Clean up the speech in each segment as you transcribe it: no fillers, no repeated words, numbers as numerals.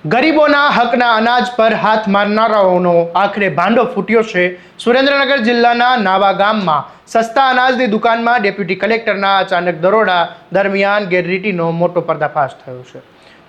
ગરીબોના હકના અનાજ પર હાથ મારનારાઓનો આખરે ભાંડો ફૂટ્યો છે। સુરેન્દ્રનગર જિલ્લાના નાવા ગામમાં સસ્તા અનાજની દુકાનમાં ડેપ્યુટી કલેક્ટરના અચાનક દરોડા દરમિયાન ગેરરીતિનો મોટો પર્દાફાશ થયો છે।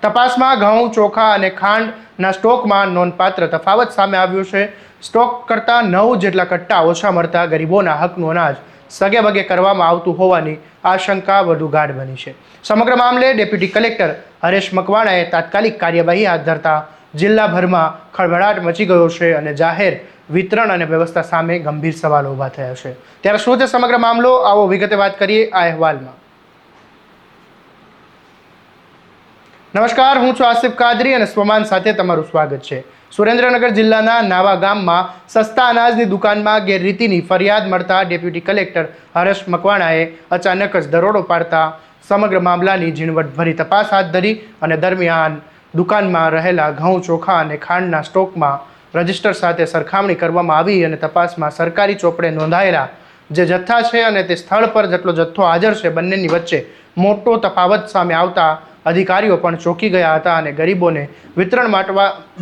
તપાસમાં ઘઉં, ચોખા અને ખાંડના સ્ટોકમાં નોંધપાત્ર તફાવત સામે આવ્યો છે। સ્ટોક કરતાં 9 જેટલા કટ્ટા ઓછા મળતા ગરીબોના હકનું અનાજ સગેવગે કરવામાં આવતું હોવાની આશંકા વધુ ગાઢ બની છે। સમગ્ર મામલે ડેપ્યુટી કલેક્ટર હરેશ મકવાણાએ તાત્કાલિક કાર્યવાહી હાથ ધરતા જિલ્લાભરમાં ખળભળાટ મચી ગયો છે અને જાહેર વિતરણ અને વ્યવસ્થા સામે ગંભીર સવાલો ઊભા થયા છે। ત્યારે શું છે સમગ્ર મામલો, આવો વિગતે વાત કરીએ આ અહેવાલમાં। નમસ્કાર, હું છું આસિફ કાદરી અને સ્વમાન સાથે તમારું સ્વાગત છે। સુરેન્દ્રનગર જિલ્લાના નાવા ગામમાં સસ્તા અનાજની દુકાનમાં ગેરરીતિની ફરિયાદ મળતા ડેપ્યુટી કલેક્ટર હરેશ મકવાણાએ અચાનક જ દરોડો પાડતા સમગ્ર મામલાની ઝીણવટભરી તપાસ હાથ ધરી અને દરમિયાન દુકાનમાં રહેલા ઘઉં, ચોખા અને ખાંડના સ્ટોકમાં રજિસ્ટર સાથે સરખામણી કરવામાં આવી અને તપાસમાં સરકારી ચોપડે નોંધાયેલા જે જથ્થા છે અને તે સ્થળ પર જેટલો જથ્થો હાજર છે બંનેની વચ્ચે મોટો તફાવત સામે આવતા અધિકારીઓ પણ ચોંકી ગયા હતા અને ગરીબોને વિતરણ માટે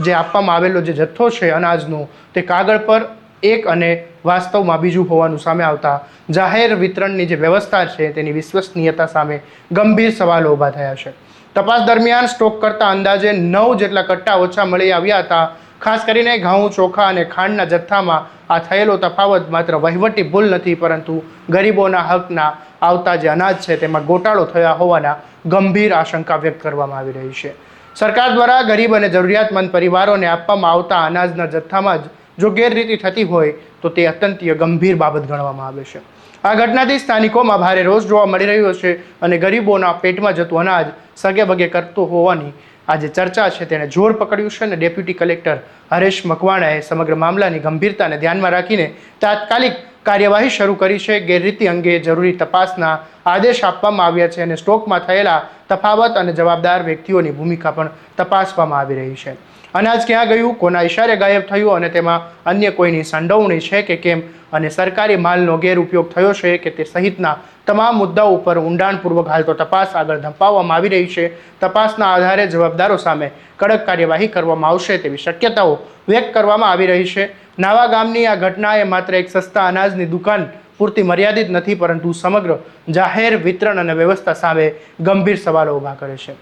જે આપવામાં આવેલો જે જથ્થો છે અનાજનું તે કાગળ પર એક અને વાસ્તવમાં બીજું હોવાનું સામે આવતા જાહેર વિતરણની જે વ્યવસ્થા છે તેની વિશ્વસનીયતા સામે ગંભીર સવાલો ઊભા થયા છે। તપાસ દરમિયાન સ્ટોક કરતાં અંદાજે 9 જેટલા કટ્ટા ઓછા મળી આવ્યા હતા। ખાસ કરીને ઘઉં, ચોખા અને ખાંડના જથ્થામાં આ થયેલો તફાવત માત્ર વહીવટી ભૂલ નથી પરંતુ ગરીબોના હકના આવતા જે અનાજ છે તેમાં ગોટાળો થયા હોવાના ગંભીર આશંકા વ્યક્ત કરવામાં આવી રહી છે। સરકાર દ્વારા ગરીબ અને જરૂરિયાતમંદ પરિવારોને આપવામાં આવતા અનાજના જથ્થામાં જો ગેરરીતિ થતી હોય તો તે અત્યંત ગંભીર બાબત ગણવામાં આવે છે। આ ઘટનાથી સ્થાનિકોમાં ભારે રોષ જોવા મળી રહ્યો છે અને ગરીબોના પેટમાં જતું અનાજ સગેવગે કરતું હોવાની આ જે ચર્ચા છે તેણે જોર પકડ્યું છે અને ડેપ્યુટી કલેક્ટર હરેશ મકવાણાએ સમગ્ર મામલાની ગંભીરતાને ધ્યાનમાં રાખીને તાત્કાલિક કાર્યવાહી શરૂ કરી છે। ગેરરીતિ અંગે જરૂરી તપાસના આદેશ આપવામાં આવ્યા છે અને સ્ટોકમાં થયેલા તફાવત અને જવાબદાર વ્યક્તિઓની ભૂમિકા પણ તપાસવામાં આવી રહી છે। અનાજ ક્યાં ગયું, કોના ઇશારે ગાયબ થયું અને તેમાં અન્ય કોઈની સંડોવણી છે કે કેમ અને સરકારી માલનો ગેરઉપયોગ થયો છે કે તે સહિતના તમામ મુદ્દાઓ ઉપર ઊંડાણપૂર્વક હાલ તો તપાસ આગળ ધપાવવામાં આવી રહી છે। તપાસના આધારે જવાબદારો સામે કડક કાર્યવાહી કરવામાં આવશે તેવી શક્યતાઓ વ્યક્ત કરવામાં આવી રહી છે। નાવા ગામની આ ઘટના એ માત્ર એક સસ્તા અનાજની દુકાન પૂરતી મર્યાદિત નથી પરંતુ સમગ્ર જાહેર વિતરણ અને વ્યવસ્થા સામે ગંભીર સવાલો ઊભા કરે છે।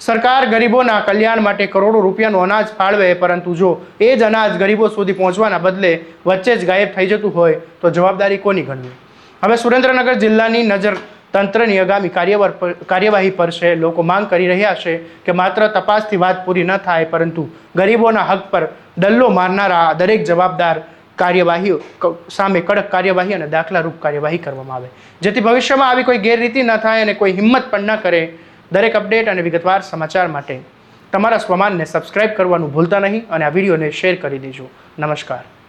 સરકાર ગરીબોના કલ્યાણ માટે કરોડો રૂપિયાનું અનાજ ફાળવે પરંતુ જો એ જ અનાજ ગરીબો સુધી પહોંચવાના બદલે વચ્ચે જ ગાયબ થઈ જતું હોય તો જવાબદારી કોની ગણવી? હવે સુરેન્દ્રનગર જિલ્લાની નજર તંત્રની આગામી કાર્યવાહી પર છે। લોકો માંગ કરી રહ્યા છે કે માત્ર તપાસથી વાત પૂરી ન થાય પરંતુ ગરીબોના હક પર ડલ્લો મારનારા દરેક જવાબદાર કાર્યવાહી સામે કડક કાર્યવાહી અને દાખલારૂપ કાર્યવાહી કરવામાં આવે જેથી ભવિષ્યમાં આવી કોઈ ગેરરીતિ ન થાય અને કોઈ હિંમત પણ ન કરે। દરેક અપડેટ અને વિગતવાર સમાચાર માટે તમારા સ્વમાનને સબસ્ક્રાઇબ કરવાનું ભૂલતા નહીં અને આ વિડીયોને શેર કરી દેજો। નમસ્કાર।